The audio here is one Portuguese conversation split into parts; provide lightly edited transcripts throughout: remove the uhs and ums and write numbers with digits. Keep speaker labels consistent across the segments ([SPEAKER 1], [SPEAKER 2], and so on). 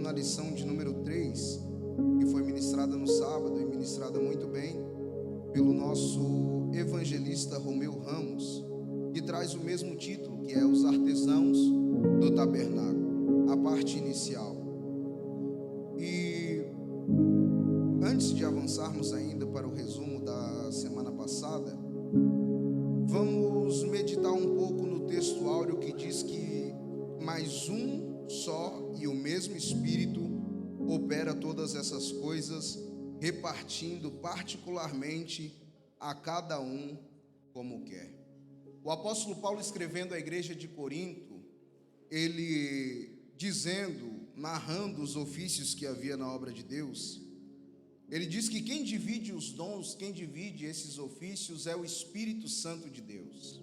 [SPEAKER 1] na lição de número 3, que foi ministrada no sábado e ministrada muito bem pelo nosso evangelista Romeu Ramos, que traz o mesmo título, que é Os Artesãos do Tabernáculo, a parte inicial. E antes de avançarmos ainda para o resumo da semana passada, vamos meditar um pouco no texto áureo que diz que mais um só e o mesmo Espírito opera todas essas coisas, repartindo particularmente a cada um como quer. O apóstolo Paulo, escrevendo à igreja de Corinto, ele dizendo, narrando os ofícios que havia na obra de Deus, ele diz que quem divide os dons, quem divide esses ofícios é o Espírito Santo de Deus.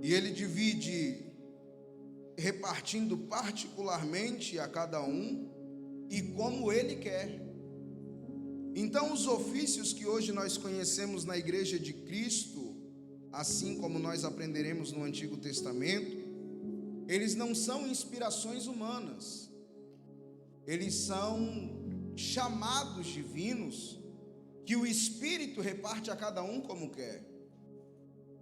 [SPEAKER 1] E ele divide repartindo particularmente a cada um e como ele quer. Então, os ofícios que hoje nós conhecemos na igreja de Cristo, assim como nós aprenderemos no Antigo Testamento, eles não são inspirações humanas, eles são chamados divinos que o Espírito reparte a cada um como quer.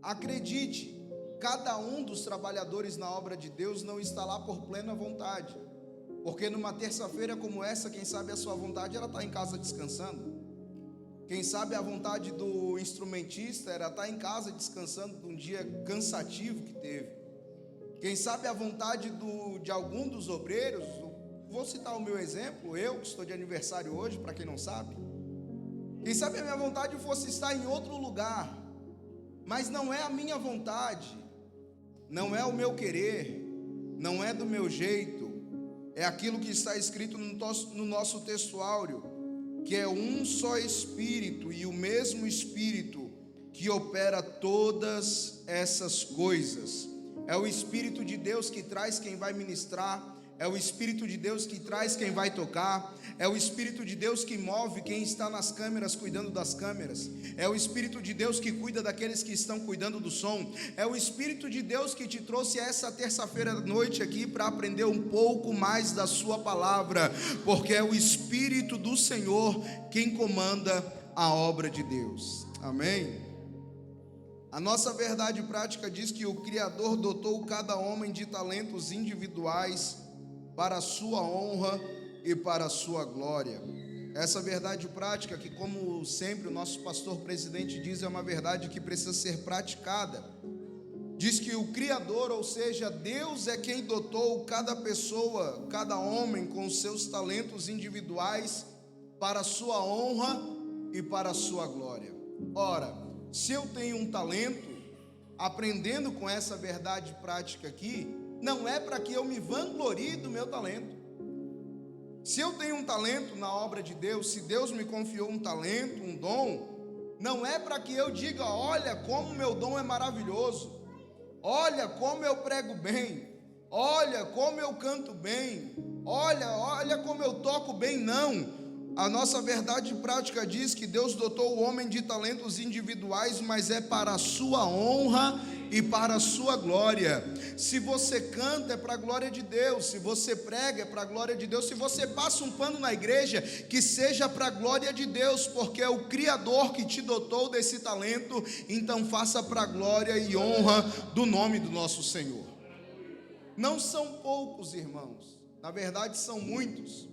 [SPEAKER 1] Acredite, cada um dos trabalhadores na obra de Deus não está lá por plena vontade, porque numa terça-feira como essa, quem sabe a sua vontade ela está em casa descansando. Quem sabe a vontade do instrumentista era estar em casa descansando de um dia cansativo que teve. Quem sabe a vontade de algum dos obreiros, vou citar o meu exemplo, eu que estou de aniversário hoje, para quem não sabe. Quem sabe a minha vontade fosse estar em outro lugar, mas não é a minha vontade, não é o meu querer, não é do meu jeito, é aquilo que está escrito no nosso texto áureo, que é um só Espírito e o mesmo Espírito que opera todas essas coisas. É o Espírito de Deus que traz quem vai ministrar, é o Espírito de Deus que traz quem vai tocar, é o Espírito de Deus que move quem está nas câmeras cuidando das câmeras, é o Espírito de Deus que cuida daqueles que estão cuidando do som, é o Espírito de Deus que te trouxe essa terça-feira à noite aqui para aprender um pouco mais da sua palavra, porque é o Espírito do Senhor quem comanda a obra de Deus. Amém? A nossa verdade prática diz que o Criador dotou cada homem de talentos individuais para a sua honra e para a sua glória. Essa verdade prática, que como sempre o nosso pastor presidente diz, é uma verdade que precisa ser praticada. Diz que o Criador, ou seja, Deus é quem dotou cada pessoa, cada homem com os seus talentos individuais para a sua honra e para a sua glória. Ora, se eu tenho um talento, aprendendo com essa verdade prática aqui, não é para que eu me vanglorie do meu talento. Se eu tenho um talento na obra de Deus, se Deus me confiou um talento, um dom, não é para que eu diga, olha como meu dom é maravilhoso, olha como eu prego bem, olha como eu canto bem, olha como eu toco bem. Não. A nossa verdade prática diz que Deus dotou o homem de talentos individuais, mas é para a sua honra e para a sua glória. Se você canta, é para a glória de Deus. Se você prega, é para a glória de Deus. Se você passa um pano na igreja, que seja para a glória de Deus, porque é o Criador que te dotou desse talento. Então faça para a glória e honra do nome do nosso Senhor. Não são poucos, irmãos, na verdade são muitos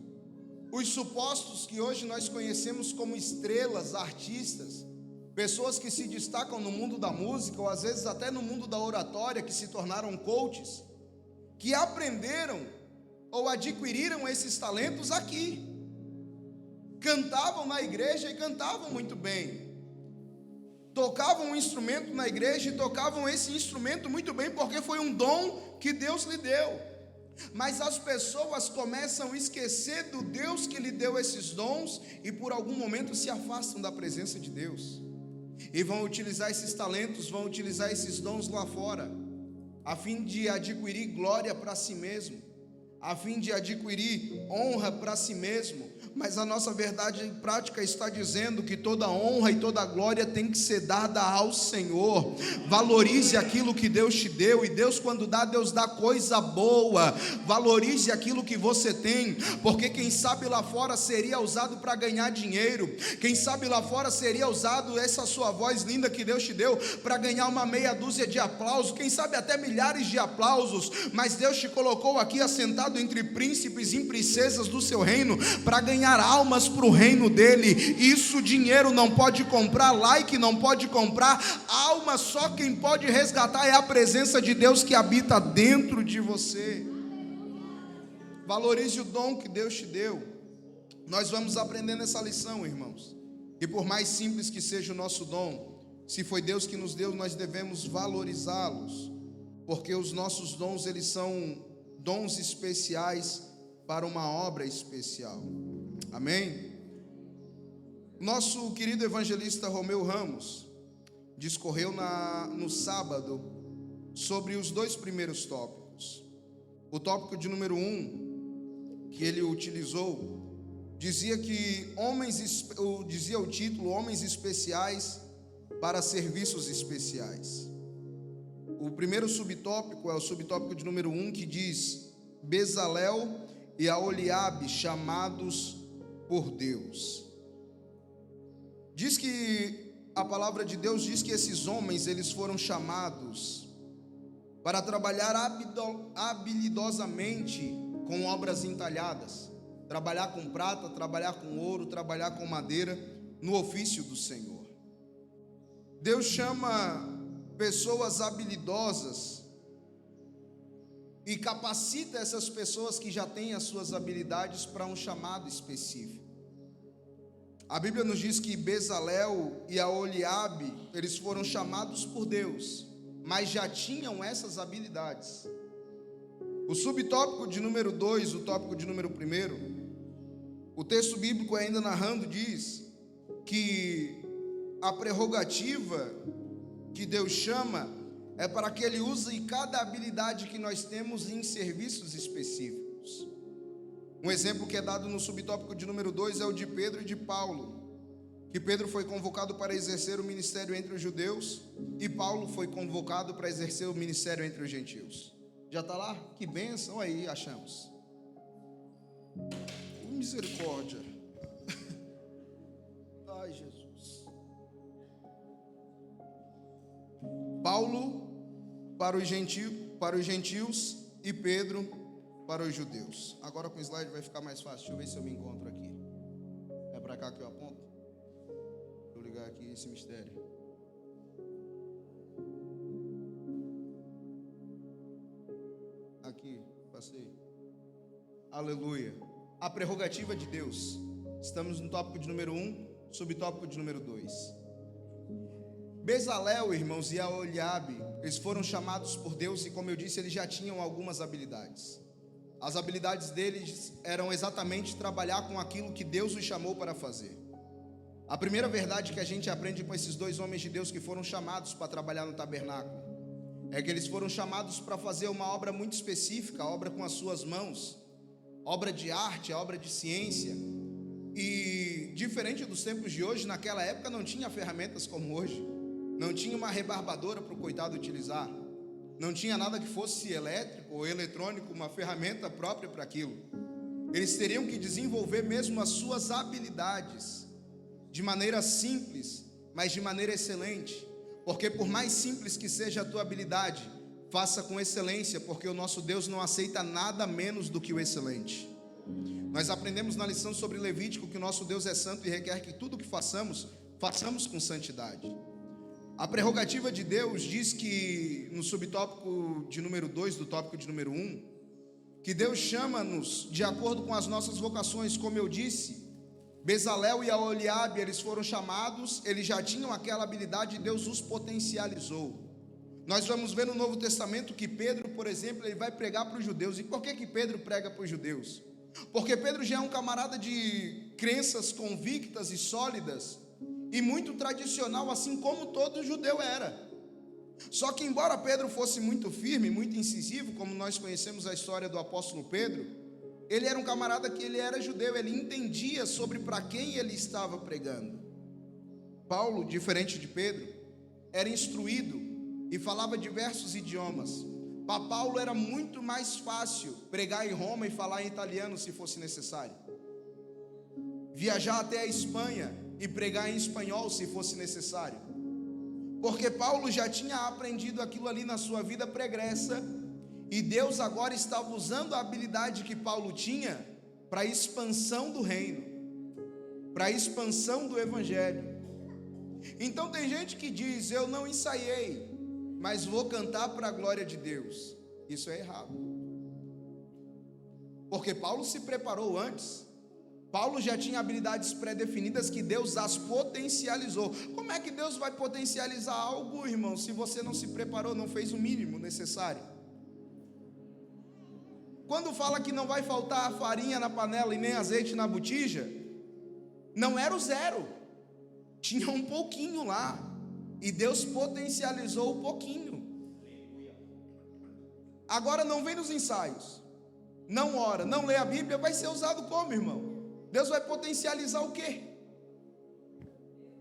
[SPEAKER 1] os supostos que hoje nós conhecemos como estrelas, artistas, pessoas que se destacam no mundo da música, ou às vezes até no mundo da oratória, que se tornaram coaches, que aprenderam ou adquiriram esses talentos aqui. Cantavam na igreja e cantavam muito bem. Tocavam um instrumento na igreja e tocavam esse instrumento muito bem, porque foi um dom que Deus lhe deu. Mas as pessoas começam a esquecer do Deus que lhe deu esses dons e por algum momento se afastam da presença de Deus e vão utilizar esses talentos, vão utilizar esses dons lá fora, a fim de adquirir glória para si mesmo, a fim de adquirir honra para si mesmo, mas a nossa verdade prática está dizendo que toda honra e toda glória tem que ser dada ao Senhor. Valorize aquilo que Deus te deu, e Deus, quando dá, Deus dá coisa boa. Valorize aquilo que você tem, porque quem sabe lá fora seria usado para ganhar dinheiro, quem sabe lá fora seria usado essa sua voz linda que Deus te deu para ganhar uma meia dúzia de aplausos, quem sabe até milhares de aplausos, mas Deus te colocou aqui assentado entre príncipes e princesas do seu reino para ganhar almas para o reino dele. Isso dinheiro não pode comprar, like não pode comprar, alma só quem pode resgatar é a presença de Deus que habita dentro de você. Valorize o dom que Deus te deu. Nós vamos aprender nessa lição, irmãos, e por mais simples que seja o nosso dom, se foi Deus que nos deu, nós devemos valorizá-los, porque os nossos dons, eles são dons especiais para uma obra especial. Amém? Nosso querido evangelista Romeu Ramos discorreu no sábado sobre os dois primeiros tópicos. O tópico de número 1 que ele utilizou dizia que dizia o título: Homens Especiais para Serviços Especiais. O primeiro subtópico é o subtópico de número 1, que diz: Bezalel e Aholiabe, chamados por Deus. Diz que a palavra de Deus diz que esses homens, eles foram chamados para trabalhar habilidosamente com obras entalhadas, trabalhar com prata, trabalhar com ouro, trabalhar com madeira, no ofício do Senhor. Deus chama pessoas habilidosas e capacita essas pessoas que já têm as suas habilidades para um chamado específico. A Bíblia nos diz que Bezalel e Aholiabe, eles foram chamados por Deus, mas já tinham essas habilidades. O subtópico de número 2, o tópico de número 1, o texto bíblico ainda narrando diz que a prerrogativa que Deus chama é para que Ele use cada habilidade que nós temos em serviços específicos. Um exemplo que é dado no subtópico de número 2 é o de Pedro e de Paulo, que Pedro foi convocado para exercer o ministério entre os judeus e Paulo foi convocado para exercer o ministério entre os gentios. Já está lá? Que bênção aí, achamos. Misericórdia. Ai, Jesus. Paulo para os gentios e Pedro para os judeus. Agora com o slide vai ficar mais fácil. Deixa eu ver se eu me encontro aqui. É para cá que eu aponto? Vou ligar aqui esse mistério. Aqui, passei. Aleluia. A prerrogativa de Deus. Estamos no tópico de número 1, subtópico de número 2. Bezalel, irmãos, e Aholiabe, eles foram chamados por Deus e, como eu disse, eles já tinham algumas habilidades. As habilidades deles eram exatamente trabalhar com aquilo que Deus os chamou para fazer. A primeira verdade que a gente aprende com esses dois homens de Deus que foram chamados para trabalhar no tabernáculo é que eles foram chamados para fazer uma obra muito específica, obra com as suas mãos, obra de arte, obra de ciência. E diferente dos tempos de hoje, naquela época não tinha ferramentas como hoje. Não tinha uma rebarbadora para o coitado utilizar. Não tinha nada que fosse elétrico ou eletrônico, uma ferramenta própria para aquilo. Eles teriam que desenvolver mesmo as suas habilidades de maneira simples, mas de maneira excelente. Porque por mais simples que seja a tua habilidade, faça com excelência, porque o nosso Deus não aceita nada menos do que o excelente. Nós aprendemos na lição sobre Levítico que o nosso Deus é santo e requer que tudo o que façamos, façamos com santidade. A prerrogativa de Deus diz que, no subtópico de número 2, do tópico de número 1, que Deus chama-nos de acordo com as nossas vocações. Como eu disse, Bezalel e Aholiabe, eles foram chamados, eles já tinham aquela habilidade e Deus os potencializou. Nós vamos ver no Novo Testamento que Pedro, por exemplo, ele vai pregar para os judeus. E por que Pedro prega para os judeus? Porque Pedro já é um camarada de crenças convictas e sólidas, e muito tradicional, assim como todo judeu era. Só que embora Pedro fosse muito firme, muito incisivo, como nós conhecemos a história do apóstolo Pedro, ele era um camarada que ele era judeu, ele entendia sobre para quem ele estava pregando. Paulo, diferente de Pedro, era instruído e falava diversos idiomas. Para Paulo era muito mais fácil pregar em Roma e falar em italiano se fosse necessário. Viajar até a Espanha e pregar em espanhol se fosse necessário. Porque Paulo já tinha aprendido aquilo ali na sua vida pregressa, e Deus agora estava usando a habilidade que Paulo tinha para a expansão do reino, para a expansão do evangelho. Então tem gente que diz: eu não ensaiei, mas vou cantar para a glória de Deus. Isso é errado, porque Paulo se preparou antes. Paulo já tinha habilidades pré-definidas que Deus as potencializou. Como é que Deus vai potencializar algo, irmão, se você não se preparou, não fez o mínimo necessário? Quando fala que não vai faltar farinha na panela e nem azeite na botija, não era o zero, tinha um pouquinho lá, e Deus potencializou o pouquinho. Agora não vem nos ensaios, não ora, não lê a Bíblia, vai ser usado como, irmão? Deus vai potencializar o quê?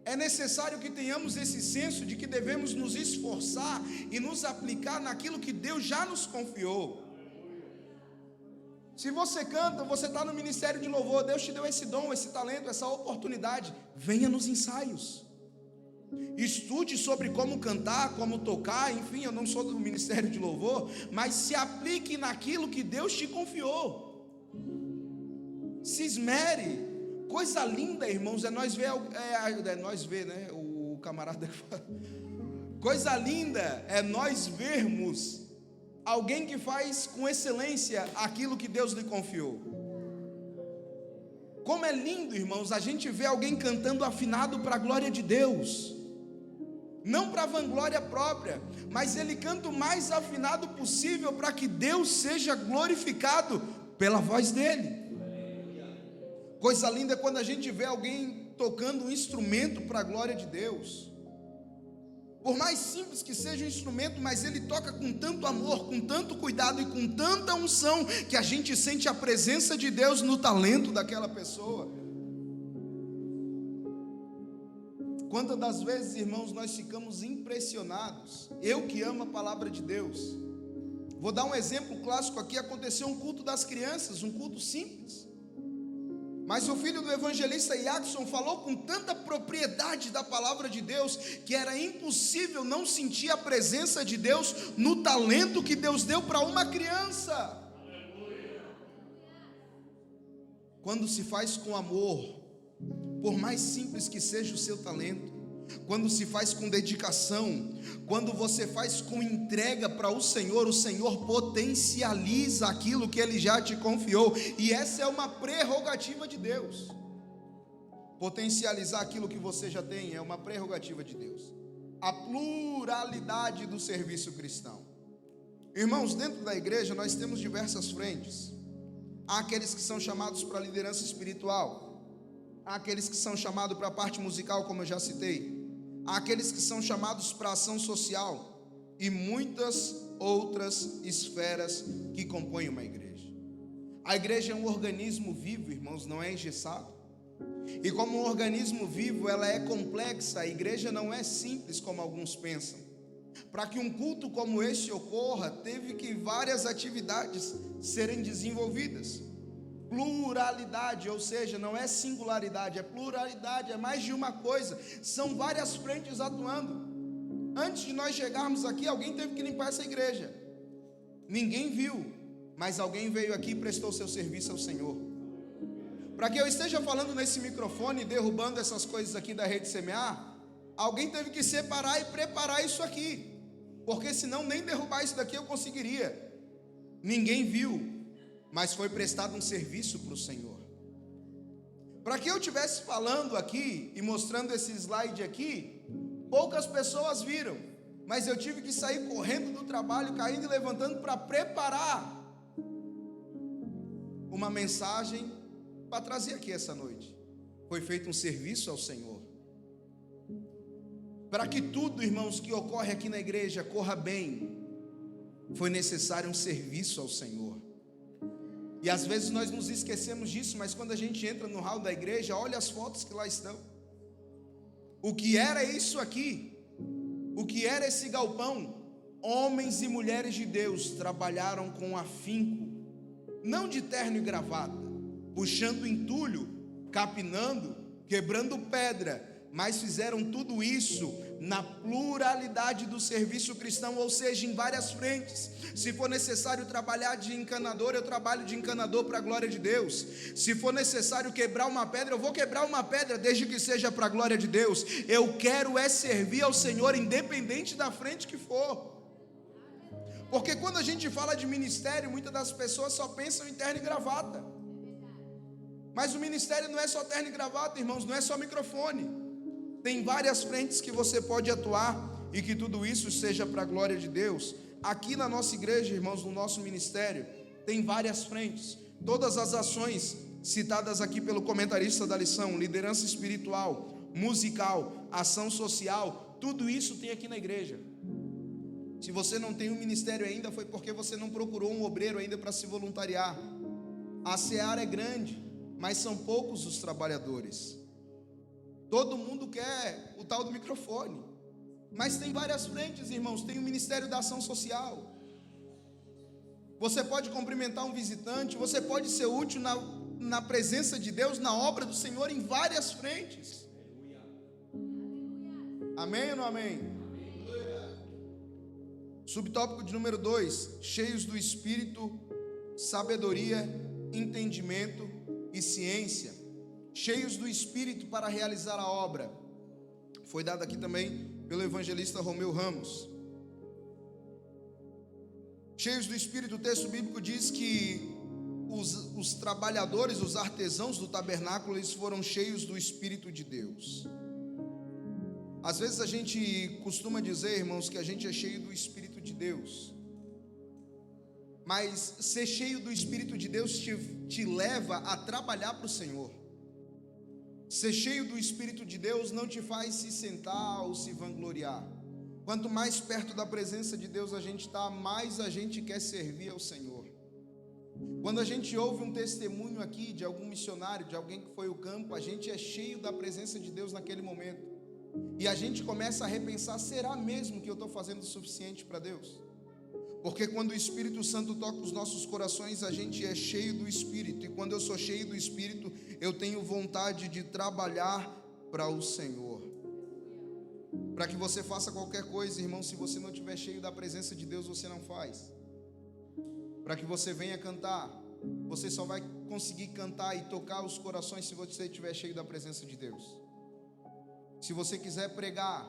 [SPEAKER 1] É necessário que tenhamos esse senso de que devemos nos esforçar e nos aplicar naquilo que Deus já nos confiou. Se você canta, você está no ministério de louvor, Deus te deu esse dom, esse talento, essa oportunidade, venha nos ensaios, estude sobre como cantar, como tocar, enfim, eu não sou do ministério de louvor, mas se aplique naquilo que Deus te confiou. Se esmere. Coisa linda, irmãos, é nós ver, né? O camarada que fala. Coisa linda é nós vermos alguém que faz com excelência aquilo que Deus lhe confiou. Como é lindo, irmãos, a gente vê alguém cantando afinado para a glória de Deus, não para a vanglória própria, mas ele canta o mais afinado possível para que Deus seja glorificado pela voz dele. Coisa linda é quando a gente vê alguém tocando um instrumento para a glória de Deus. Por mais simples que seja o instrumento, mas ele toca com tanto amor, com tanto cuidado e com tanta unção, que a gente sente a presença de Deus no talento daquela pessoa. Quantas das vezes, irmãos, nós ficamos impressionados? Eu que amo a palavra de Deus, vou dar um exemplo clássico aqui. Aconteceu um culto das crianças, um culto simples, mas o filho do evangelista Jackson falou com tanta propriedade da palavra de Deus, que era impossível não sentir a presença de Deus no talento que Deus deu para uma criança. Quando se faz com amor, por mais simples que seja o seu talento, quando se faz com dedicação, quando você faz com entrega para o Senhor potencializa aquilo que Ele já te confiou, e essa é uma prerrogativa de Deus. Potencializar aquilo que você já tem é uma prerrogativa de Deus. A pluralidade do serviço cristão. Irmãos, dentro da igreja nós temos diversas frentes. Há aqueles que são chamados para a liderança espiritual, há aqueles que são chamados para a parte musical, como eu já citei, há aqueles que são chamados para a ação social e muitas outras esferas que compõem uma igreja. A igreja é um organismo vivo, irmãos, não é engessado. E como um organismo vivo, ela é complexa. A igreja não é simples como alguns pensam. Para que um culto como este ocorra, teve que várias atividades serem desenvolvidas. Pluralidade, ou seja, não é singularidade, é pluralidade, é mais de uma coisa, são várias frentes atuando. Antes de nós chegarmos aqui, alguém teve que limpar essa igreja. Ninguém viu, mas alguém veio aqui e prestou seu serviço ao Senhor. Para que eu esteja falando nesse microfone, derrubando essas coisas aqui da Rede Semear, alguém teve que separar e preparar isso aqui, porque senão nem derrubar isso daqui eu conseguiria. Ninguém viu, mas foi prestado um serviço para o Senhor. Para que eu estivesse falando aqui e mostrando esse slide aqui, poucas pessoas viram, mas eu tive que sair correndo do trabalho, caindo e levantando para preparar uma mensagem para trazer aqui essa noite. Foi feito um serviço ao Senhor. Para que tudo, irmãos, que ocorre aqui na igreja corra bem, foi necessário um serviço ao Senhor. E às vezes nós nos esquecemos disso, mas quando a gente entra no hall da igreja, olha as fotos que lá estão. O que era isso aqui? O que era esse galpão? Homens e mulheres de Deus trabalharam com afinco, não de terno e gravata, puxando entulho, capinando, quebrando pedra, mas fizeram tudo isso na pluralidade do serviço cristão, ou seja, em várias frentes. Se for necessário trabalhar de encanador, eu trabalho de encanador para a glória de Deus. Se for necessário quebrar uma pedra, eu vou quebrar uma pedra, desde que seja para a glória de Deus. Eu quero servir ao Senhor, independente da frente que for. Porque quando a gente fala de ministério, muitas das pessoas só pensam em terno e gravata. Mas o ministério não é só terno e gravata, irmãos, não é só microfone. Tem várias frentes que você pode atuar e que tudo isso seja para a glória de Deus. Aqui na nossa igreja, irmãos, no nosso ministério, tem várias frentes. Todas as ações citadas aqui pelo comentarista da lição, liderança espiritual, musical, ação social, tudo isso tem aqui na igreja. Se você não tem um ministério ainda, foi porque você não procurou um obreiro ainda para se voluntariar. A seara é grande, mas são poucos os trabalhadores. Todo mundo quer o tal do microfone, mas tem várias frentes, irmãos. Tem o ministério da ação social. Você pode cumprimentar um visitante, você pode ser útil na presença de Deus, na obra do Senhor, em várias frentes. Amém ou não amém? Subtópico de número 2: cheios do Espírito, sabedoria, entendimento e ciência. Cheios do Espírito para realizar a obra. Foi dado aqui também pelo evangelista Romeu Ramos. Cheios do Espírito, o texto bíblico diz que os trabalhadores, os artesãos do tabernáculo, eles foram cheios do Espírito de Deus. Às vezes a gente costuma dizer, irmãos, que a gente é cheio do Espírito de Deus. Mas ser cheio do Espírito de Deus te leva a trabalhar para o Senhor. Ser cheio do Espírito de Deus não te faz se sentar ou se vangloriar. Quanto mais perto da presença de Deus a gente está, mais a gente quer servir ao Senhor. Quando a gente ouve um testemunho aqui de algum missionário, de alguém que foi ao campo, a gente é cheio da presença de Deus naquele momento. E a gente começa a repensar, será mesmo que eu estou fazendo o suficiente para Deus? Porque quando o Espírito Santo toca os nossos corações, a gente é cheio do Espírito. E quando eu sou cheio do Espírito, eu tenho vontade de trabalhar para o Senhor. Para que você faça qualquer coisa, irmão, se você não estiver cheio da presença de Deus, você não faz. Para que você venha cantar, você só vai conseguir cantar e tocar os corações se você estiver cheio da presença de Deus. Se você quiser pregar,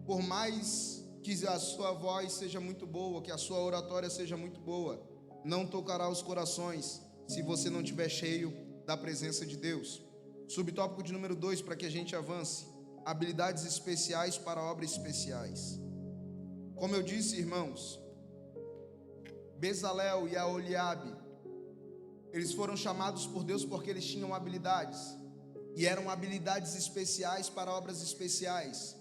[SPEAKER 1] por mais que a sua voz seja muito boa, que a sua oratória seja muito boa, não tocará os corações se você não estiver cheio da presença de Deus. Subtópico de número 2, para que a gente avance: habilidades especiais para obras especiais. Como eu disse, irmãos, Bezalel e Aholiabe, eles foram chamados por Deus porque eles tinham habilidades, e eram habilidades especiais para obras especiais.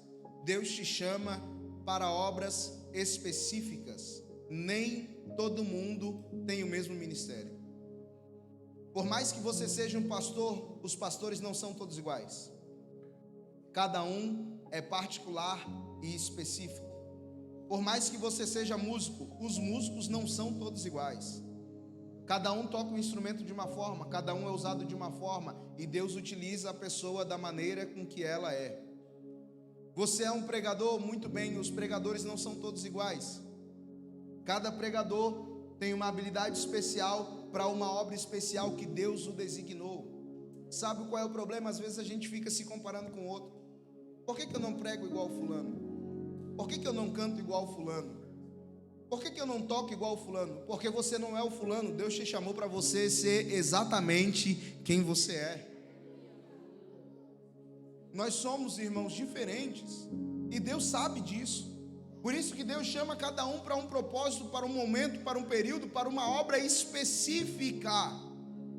[SPEAKER 1] Deus te chama para obras específicas. Nem todo mundo tem o mesmo ministério. Por mais que você seja um pastor, os pastores não são todos iguais. Cada um é particular e específico. Por mais que você seja músico, os músicos não são todos iguais. Cada um toca um instrumento de uma forma, cada um é usado de uma forma, e Deus utiliza a pessoa da maneira com que ela é. Você é um pregador, muito bem, os pregadores não são todos iguais. Cada pregador tem uma habilidade especial para uma obra especial que Deus o designou. Sabe qual é o problema? Às vezes a gente fica se comparando com o outro. Por que eu não prego igual fulano? Por que eu não canto igual fulano? Por que eu não toco igual fulano? Porque você não é o fulano. Deus te chamou para você ser exatamente quem você é. Nós somos, irmãos, diferentes, e Deus sabe disso. Por isso que Deus chama cada um para um propósito, para um momento, para um período, para uma obra específica.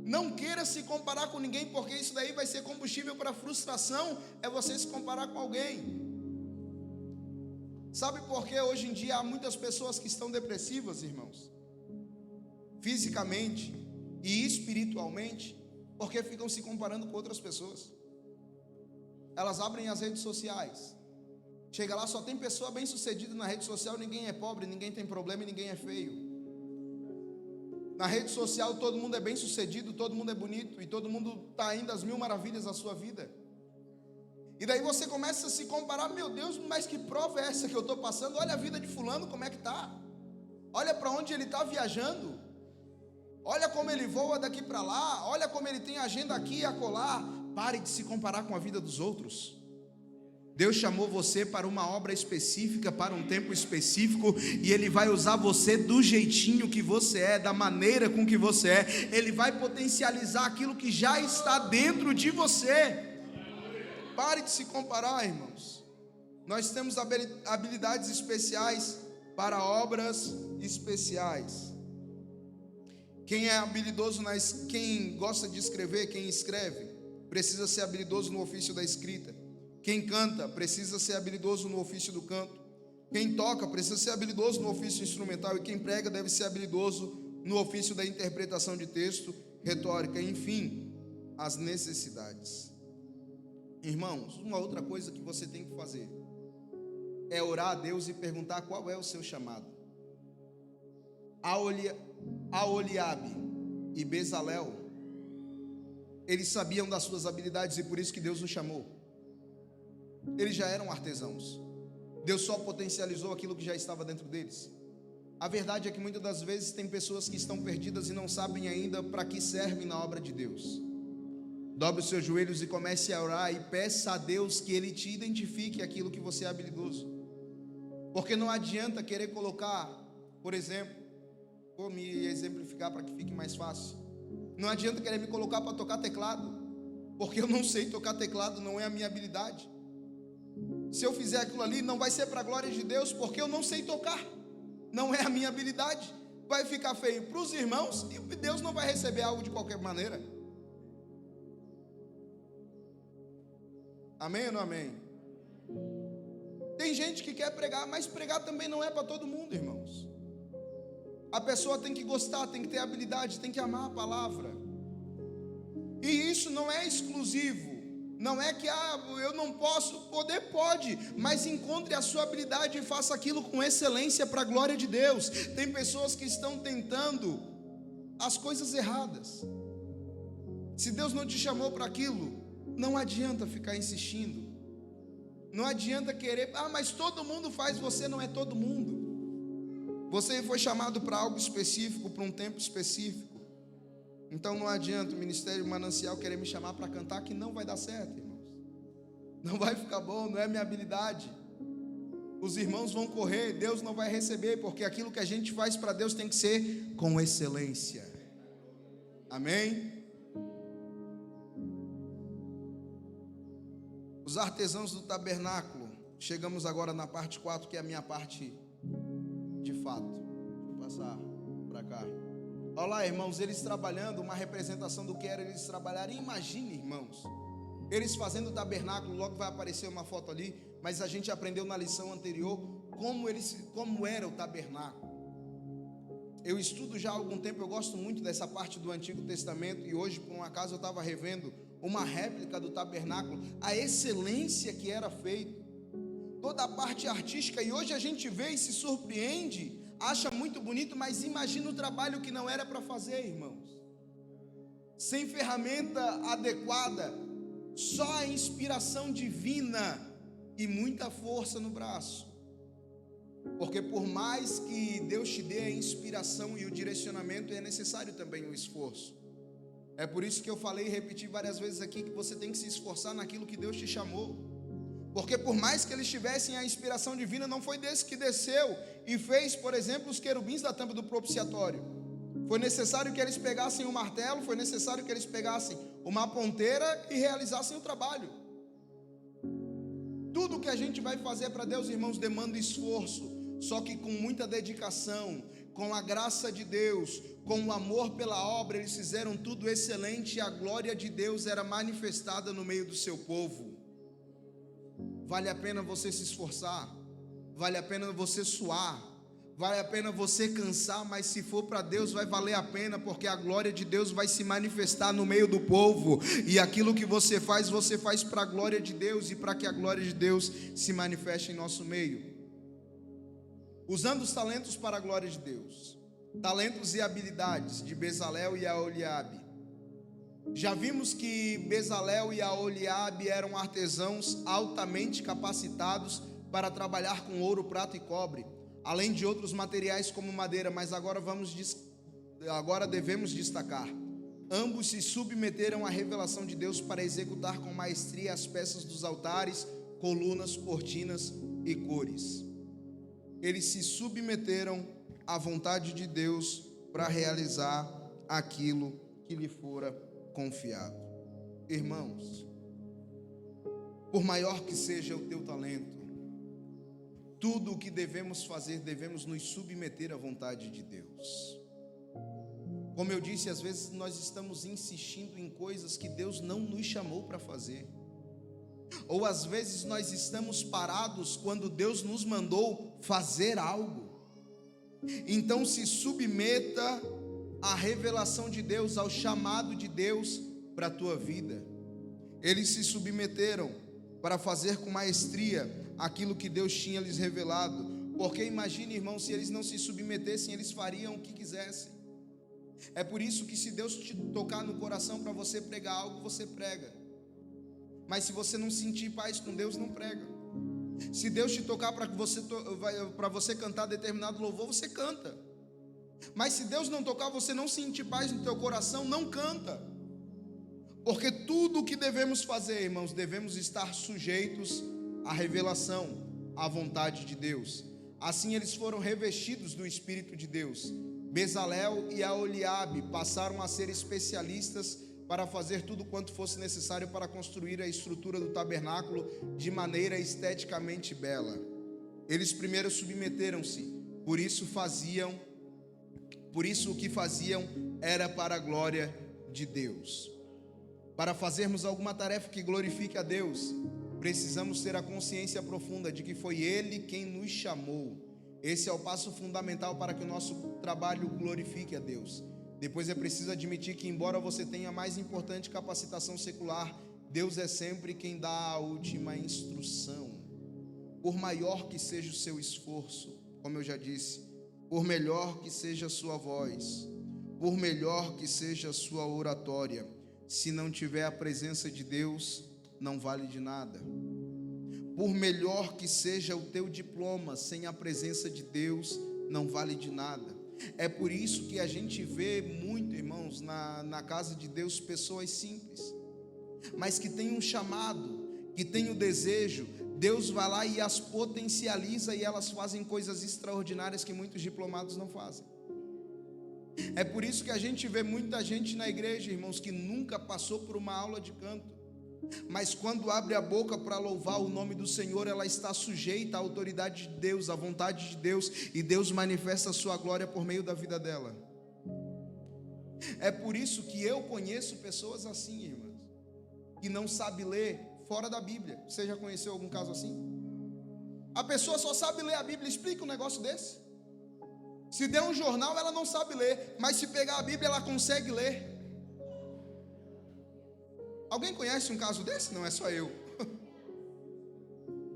[SPEAKER 1] Não queira se comparar com ninguém, porque isso daí vai ser combustível para frustração, é você se comparar com alguém. Sabe por que hoje em dia há muitas pessoas que estão depressivas, irmãos? Fisicamente e espiritualmente, porque ficam se comparando com outras pessoas. Elas abrem as redes sociais, chega lá, só tem pessoa bem sucedida na rede social, ninguém é pobre, ninguém tem problema e ninguém é feio. Na rede social todo mundo é bem sucedido, todo mundo é bonito e todo mundo está indo às mil maravilhas da sua vida. E daí você começa a se comparar, meu Deus, mas que prova é essa que eu estou passando? Olha a vida de fulano, como é que está? Olha para onde ele está viajando. Olha como ele voa daqui para lá. Olha como ele tem agenda aqui e acolá. Pare de se comparar com a vida dos outros. Deus chamou você para uma obra específica, para um tempo específico, e Ele vai usar você do jeitinho que você é, da maneira com que você é. Ele vai potencializar aquilo que já está dentro de você. Pare de se comparar, irmãos. Nós temos habilidades especiais para obras especiais. Quem é habilidoso, quem gosta de escrever, quem escreve, precisa ser habilidoso no ofício da escrita. Quem canta, precisa ser habilidoso no ofício do canto. Quem toca, precisa ser habilidoso no ofício instrumental. E quem prega deve ser habilidoso no ofício da interpretação de texto, retórica, enfim, as necessidades. Irmãos, uma outra coisa que você tem que fazer é orar a Deus e perguntar qual é o seu chamado. Aholiabe e Bezalel, eles sabiam das suas habilidades e por isso que Deus os chamou. Eles já eram artesãos. Deus só potencializou aquilo que já estava dentro deles. A verdade é que muitas das vezes tem pessoas que estão perdidas e não sabem ainda para que servem na obra de Deus. Dobre os seus joelhos e comece a orar e peça a Deus que Ele te identifique aquilo que você é habilidoso. Porque não adianta querer colocar, por exemplo, vou me exemplificar para que fique mais fácil. Não adianta querer me colocar para tocar teclado, porque eu não sei tocar teclado, não é a minha habilidade. Se eu fizer aquilo ali, não vai ser para a glória de Deus, porque eu não sei tocar, não é a minha habilidade. Vai ficar feio para os irmãos e Deus não vai receber algo de qualquer maneira. Amém ou não amém? Tem gente que quer pregar, mas pregar também não é para todo mundo, irmãos. A pessoa tem que gostar, tem que ter habilidade, tem que amar a palavra. E isso não é exclusivo. Não é que eu não posso, poder pode, mas encontre a sua habilidade e faça aquilo com excelência para a glória de Deus. Tem pessoas que estão tentando as coisas erradas. Se Deus não te chamou para aquilo, não adianta ficar insistindo. Não adianta querer, mas todo mundo faz, você não é todo mundo. Você foi chamado para algo específico, para um tempo específico. Então não adianta o Ministério Manancial querer me chamar para cantar, que não vai dar certo, irmãos. Não vai ficar bom, não é minha habilidade. Os irmãos vão correr, Deus não vai receber, porque aquilo que a gente faz para Deus tem que ser com excelência. Amém? Os artesãos do tabernáculo. Chegamos agora na parte 4, que é a minha parte de fato. Deixa eu passar para cá. Olha lá, irmãos, eles trabalhando, uma representação do que era eles trabalharem. Imagine, irmãos, eles fazendo o tabernáculo. Logo vai aparecer uma foto ali, mas a gente aprendeu na lição anterior como era o tabernáculo. Eu estudo já há algum tempo, eu gosto muito dessa parte do Antigo Testamento, e hoje, por um acaso, eu estava revendo uma réplica do tabernáculo, a excelência que era feito, toda a parte artística, e hoje a gente vê e se surpreende, acha muito bonito, mas imagina o trabalho que não era para fazer, irmãos. Sem ferramenta adequada, só a inspiração divina e muita força no braço. Porque por mais que Deus te dê a inspiração e o direcionamento, é necessário também o esforço. É por isso que eu falei e repeti várias vezes aqui que você tem que se esforçar naquilo que Deus te chamou. Porque por mais que eles tivessem a inspiração divina, não foi desse que desceu e fez, por exemplo, os querubins da tampa do propiciatório. Foi necessário que eles pegassem um martelo, foi necessário que eles pegassem uma ponteira e realizassem o trabalho. Tudo que a gente vai fazer para Deus, irmãos, demanda esforço, só que com muita dedicação, com a graça de Deus, com o amor pela obra, eles fizeram tudo excelente e a glória de Deus era manifestada no meio do seu povo. Vale a pena você se esforçar, vale a pena você suar, vale a pena você cansar, mas se for para Deus vai valer a pena, porque a glória de Deus vai se manifestar no meio do povo, e aquilo que você faz para a glória de Deus, e para que a glória de Deus se manifeste em nosso meio. Usando os talentos para a glória de Deus, talentos e habilidades de Bezalel e Aholiabe. Já vimos que Bezalel e Aholiabe eram artesãos altamente capacitados para trabalhar com ouro, prata e cobre, além de outros materiais como madeira, mas agora devemos destacar: ambos se submeteram à revelação de Deus para executar com maestria as peças dos altares, colunas, cortinas e cores. Eles se submeteram à vontade de Deus para realizar aquilo que lhe fora confiado. Irmãos, por maior que seja o teu talento, tudo o que devemos fazer, devemos nos submeter à vontade de Deus. Como eu disse, às vezes nós estamos insistindo em coisas que Deus não nos chamou para fazer, ou às vezes nós estamos parados quando Deus nos mandou fazer algo. Então se submeta à revelação de Deus, ao chamado de Deus para a tua vida. Eles se submeteram para fazer com maestria aquilo que Deus tinha lhes revelado, porque imagine, irmão, se eles não se submetessem, eles fariam o que quisessem. É por isso que se Deus te tocar no coração para você pregar algo, você prega, mas se você não sentir paz com Deus, não prega. Se Deus te tocar para você cantar determinado louvor, você canta, mas se Deus não tocar, você não sentir paz no teu coração, não canta. Porque tudo o que devemos fazer, irmãos, devemos estar sujeitos à revelação, à vontade de Deus. Assim eles foram revestidos do Espírito de Deus. Bezalel e Aholiabe passaram a ser especialistas para fazer tudo quanto fosse necessário para construir a estrutura do tabernáculo de maneira esteticamente bela. Eles primeiro submeteram-se, por isso o que faziam era para a glória de Deus. Para fazermos alguma tarefa que glorifique a Deus, precisamos ter a consciência profunda de que foi Ele quem nos chamou. Esse é o passo fundamental para que o nosso trabalho glorifique a Deus. Depois é preciso admitir que, embora você tenha a mais importante capacitação secular, Deus é sempre quem dá a última instrução. Por maior que seja o seu esforço, como eu já disse, por melhor que seja a sua voz, por melhor que seja a sua oratória, se não tiver a presença de Deus, não vale de nada. Por melhor que seja o teu diploma, sem a presença de Deus, não vale de nada. É por isso que a gente vê muito, irmãos, na casa de Deus, pessoas simples, mas que têm um chamado, que têm o desejo. Deus vai lá e as potencializa, e elas fazem coisas extraordinárias que muitos diplomados não fazem. É por isso que a gente vê muita gente na igreja, irmãos, que nunca passou por uma aula de canto, mas quando abre a boca para louvar o nome do Senhor, ela está sujeita à autoridade de Deus, à vontade de Deus, e Deus manifesta a sua glória por meio da vida dela. É por isso que eu conheço pessoas assim, irmãos, que não sabe ler fora da Bíblia. Você já conheceu algum caso assim? A pessoa só sabe ler a Bíblia. Explica um negócio desse. Se der um jornal, ela não sabe ler, mas se pegar a Bíblia, ela consegue ler. Alguém conhece um caso desse? Não é só eu.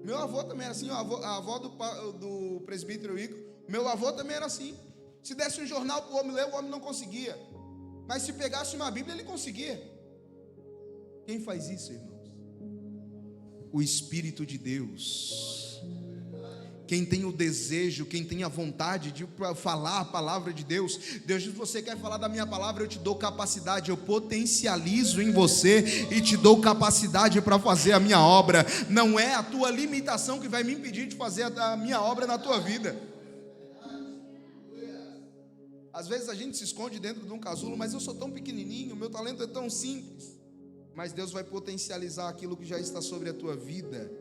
[SPEAKER 1] Meu avô também era assim, a avó do presbítero Igor. Meu avô também era assim. Se desse um jornal para o homem ler, o homem não conseguia, mas se pegasse uma Bíblia, ele conseguia. Quem faz isso, irmãos? O Espírito de Deus. Quem tem o desejo, quem tem a vontade de falar a palavra de Deus. Deus diz: você quer falar da minha palavra, eu te dou capacidade, eu potencializo em você e te dou capacidade para fazer a minha obra. Não é a tua limitação que vai me impedir de fazer a minha obra na tua vida. Às vezes a gente se esconde dentro de um casulo, mas eu sou tão pequenininho, meu talento é tão simples. Mas Deus vai potencializar aquilo que já está sobre a tua vida.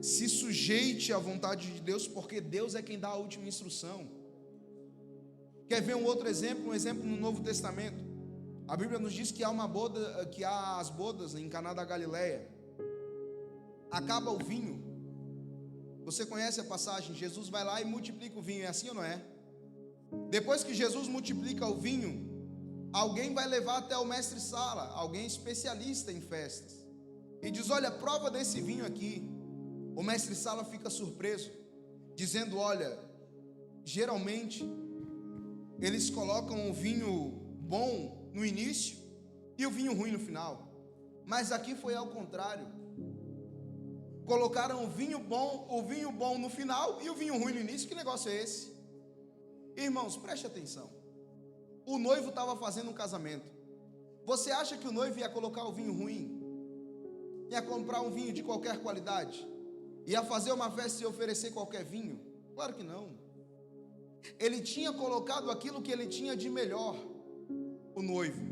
[SPEAKER 1] Se sujeite à vontade de Deus, porque Deus é quem dá a última instrução. Quer ver um outro exemplo? Um exemplo no Novo Testamento. A Bíblia nos diz que há as bodas em Caná da Galileia. Acaba o vinho, Você conhece a passagem? Jesus vai lá e multiplica o vinho, é assim ou não é? Depois que Jesus multiplica o vinho, alguém vai levar até o mestre-sala, alguém especialista em festas, e diz: olha, prova desse vinho aqui. O mestre-sala fica surpreso, dizendo: olha, geralmente eles colocam o vinho bom no início e o vinho ruim no final, mas aqui foi ao contrário. Colocaram o vinho bom no final e o vinho ruim no início. Que negócio é esse? Irmãos, preste atenção. O noivo estava fazendo um casamento. Você acha que o noivo ia colocar o vinho ruim? Ia comprar um vinho de qualquer qualidade? Ia fazer uma festa e oferecer qualquer vinho? Claro que não. Ele tinha colocado aquilo que ele tinha de melhor, o noivo.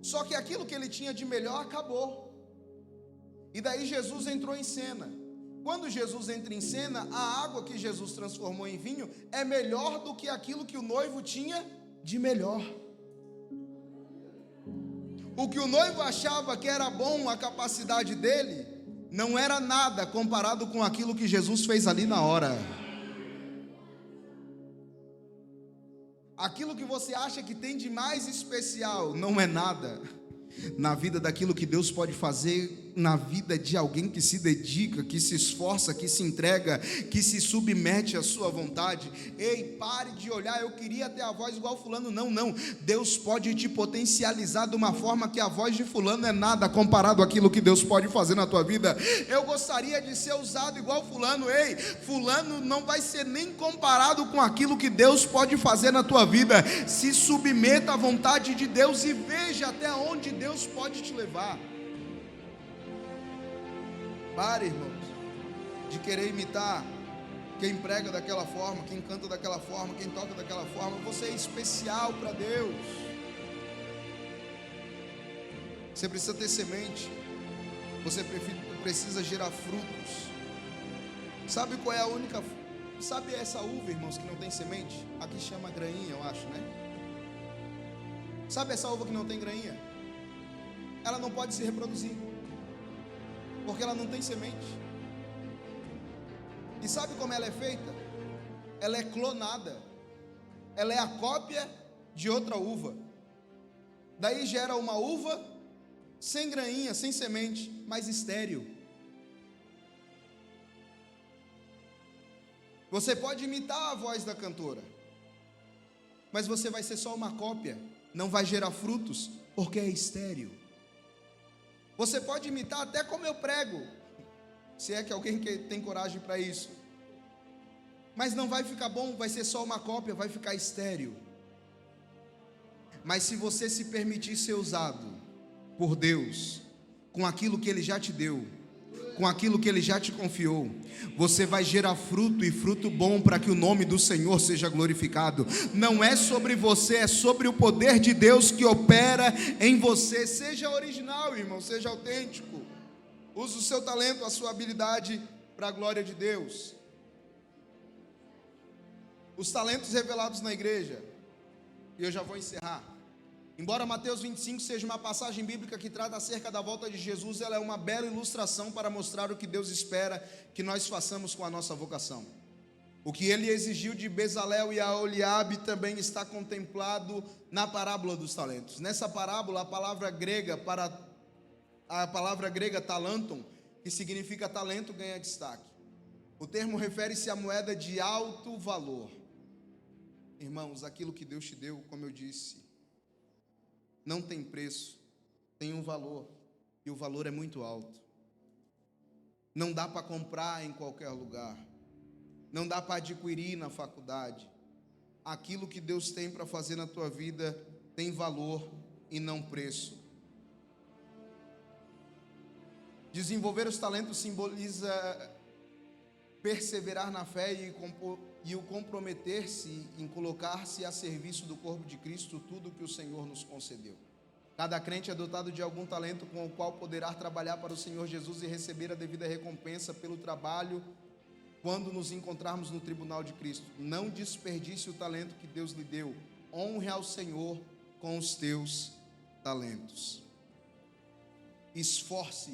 [SPEAKER 1] Só que aquilo que ele tinha de melhor acabou. E daí Jesus entrou em cena. Quando Jesus entra em cena, a água que Jesus transformou em vinho é melhor do que aquilo que o noivo tinha de melhor. O que o noivo achava que era bom, a capacidade dele, não era nada comparado com aquilo que Jesus fez ali na hora. Aquilo que você acha que tem de mais especial não é nada na vida daquilo que Deus pode fazer na vida de alguém que se dedica, que se esforça, que se entrega, que se submete à sua vontade. Ei, pare de olhar, eu queria ter a voz igual fulano. Não, Deus pode te potencializar de uma forma que a voz de fulano é nada comparado àquilo que Deus pode fazer na tua vida. Eu gostaria de ser usado igual fulano. Ei, fulano não vai ser nem comparado com aquilo que Deus pode fazer na tua vida. Se submeta à vontade de Deus e veja até onde Deus pode te levar. Pare, irmãos, de querer imitar quem prega daquela forma, quem canta daquela forma, quem toca daquela forma. Você é especial para Deus. Você precisa ter semente. Você precisa gerar frutos. Sabe qual é a única... Sabe essa uva, irmãos, que não tem semente? Aqui chama grainha, eu acho, né? Sabe essa uva que não tem grainha? Ela não pode se reproduzir, porque ela não tem semente. E sabe como ela é feita? Ela é clonada. Ela é a cópia de outra uva. Daí gera uma uva sem grainha, sem semente, mas estéril. Você pode imitar a voz da cantora, mas você vai ser só uma cópia, não vai gerar frutos, porque é estéril. Você pode imitar até como eu prego, se é que alguém tem coragem para isso, mas não vai ficar bom, vai ser só uma cópia, vai ficar estéril. Mas se você se permitir ser usado por Deus, com aquilo que Ele já te deu, com aquilo que Ele já te confiou, você vai gerar fruto, e fruto bom, para que o nome do Senhor seja glorificado. Não é sobre você, é sobre o poder de Deus que opera em você. Seja original, irmão, seja autêntico. Use o seu talento, a sua habilidade para a glória de Deus. Os talentos revelados na igreja, e eu já vou encerrar. Embora Mateus 25 seja uma passagem bíblica que trata acerca da volta de Jesus, ela é uma bela ilustração para mostrar o que Deus espera que nós façamos com a nossa vocação. O que Ele exigiu de Bezalel e Aholiabe também está contemplado na parábola dos talentos. Nessa parábola, a palavra grega talanton, que significa talento, ganha destaque. O termo refere-se à moeda de alto valor. Irmãos, aquilo que Deus te deu, como eu disse, não tem preço, tem um valor, e o valor é muito alto. Não dá para comprar em qualquer lugar, não dá para adquirir na faculdade. Aquilo que Deus tem para fazer na tua vida tem valor e não preço. Desenvolver os talentos simboliza perseverar na fé e o comprometer-se em colocar-se a serviço do corpo de Cristo, tudo que o Senhor nos concedeu. Cada crente é dotado de algum talento com o qual poderá trabalhar para o Senhor Jesus e receber a devida recompensa pelo trabalho quando nos encontrarmos no tribunal de Cristo. Não desperdice o talento que Deus lhe deu. Honre ao Senhor com os teus talentos. Esforce,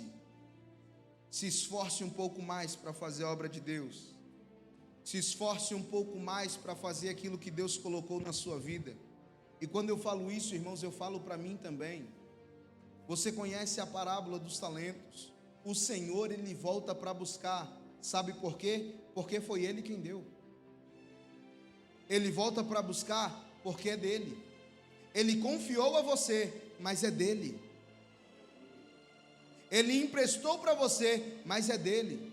[SPEAKER 1] Se esforce um pouco mais para fazer a obra de Deus. Se esforce um pouco mais para fazer aquilo que Deus colocou na sua vida. E quando eu falo isso, irmãos, eu falo para mim também. Você conhece a parábola dos talentos? O Senhor, Ele volta para buscar. Sabe por quê? Porque foi Ele quem deu. Ele volta para buscar porque é dele. Ele confiou a você, mas é dele. Ele emprestou para você, mas é dele.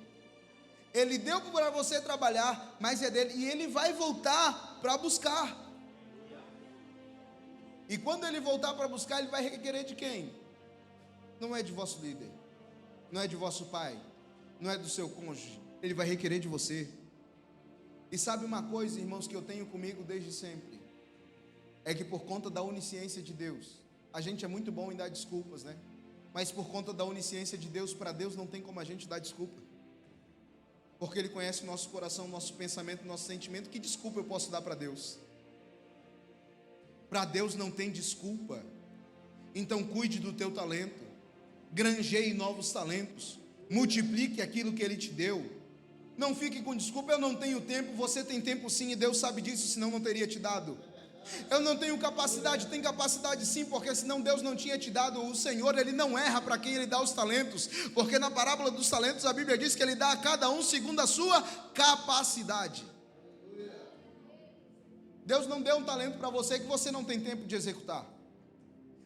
[SPEAKER 1] Ele deu para você trabalhar, mas é dele. E ele vai voltar para buscar. E quando ele voltar para buscar, ele vai requerer de quem? Não é de vosso líder, não é de vosso pai, não é do seu cônjuge. Ele vai requerer de você. E sabe uma coisa, irmãos, que eu tenho comigo desde sempre? É que por conta da onisciência de Deus, a gente é muito bom em dar desculpas, né? Mas por conta da onisciência de Deus, para Deus não tem como a gente dar desculpa. Porque Ele conhece o nosso coração, o nosso pensamento, o nosso sentimento. Que desculpa eu posso dar para Deus? Para Deus não tem desculpa. Então cuide do teu talento, granjeie novos talentos, multiplique aquilo que Ele te deu. Não fique com desculpa, eu não tenho tempo. Você tem tempo sim, e Deus sabe disso, senão não teria te dado. Eu não tenho capacidade, tem capacidade sim, porque senão Deus não tinha te dado. O Senhor, Ele não erra para quem Ele dá os talentos, porque na parábola dos talentos a Bíblia diz que Ele dá a cada um segundo a sua capacidade. Deus não deu um talento para você que você não tem tempo de executar.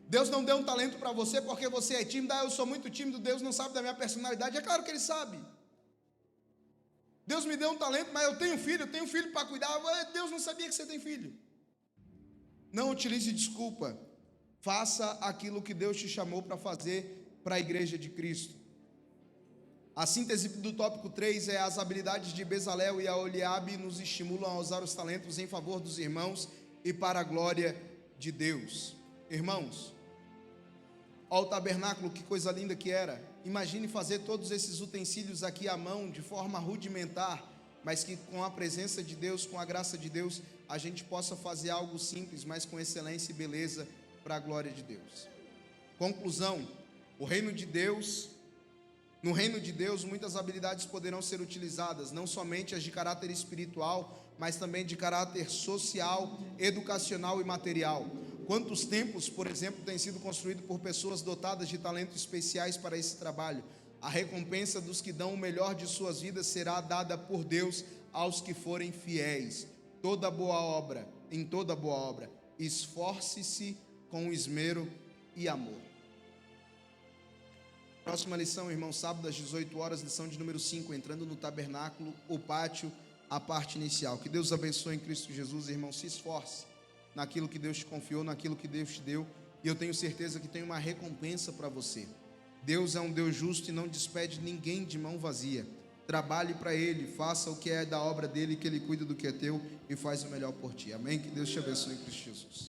[SPEAKER 1] Deus não deu um talento para você porque você é tímido. Eu sou muito tímido, Deus não sabe da minha personalidade. É claro que Ele sabe. Deus me deu um talento, mas eu tenho filho para cuidar. Deus não sabia que você tem filho. Não utilize desculpa. Faça aquilo que Deus te chamou para fazer para a igreja de Cristo. A síntese do tópico 3 é: as habilidades de Bezalel e Aholiabe nos estimulam a usar os talentos em favor dos irmãos e para a glória de Deus. Irmãos, olha o tabernáculo, que coisa linda que era. Imagine fazer todos esses utensílios aqui à mão, de forma rudimentar, mas que com a presença de Deus, com a graça de Deus, a gente possa fazer algo simples, mas com excelência e beleza para a glória de Deus. Conclusão: no reino de Deus, muitas habilidades poderão ser utilizadas, não somente as de caráter espiritual, mas também de caráter social, educacional e material. Quantos templos, por exemplo, têm sido construídos por pessoas dotadas de talentos especiais para esse trabalho? A recompensa dos que dão o melhor de suas vidas será dada por Deus aos que forem fiéis. Em toda boa obra, esforce-se com esmero e amor. Próxima lição, irmão, sábado às 18 horas, lição de número 5, entrando no tabernáculo, o pátio, a parte inicial. Que Deus abençoe em Cristo Jesus, irmão. Se esforce naquilo que Deus te confiou, naquilo que Deus te deu, e eu tenho certeza que tem uma recompensa para você. Deus é um Deus justo e não despede ninguém de mão vazia. Trabalhe para Ele, faça o que é da obra dEle, que Ele cuida do que é teu e faz o melhor por ti. Amém? Que Deus te abençoe em Cristo Jesus.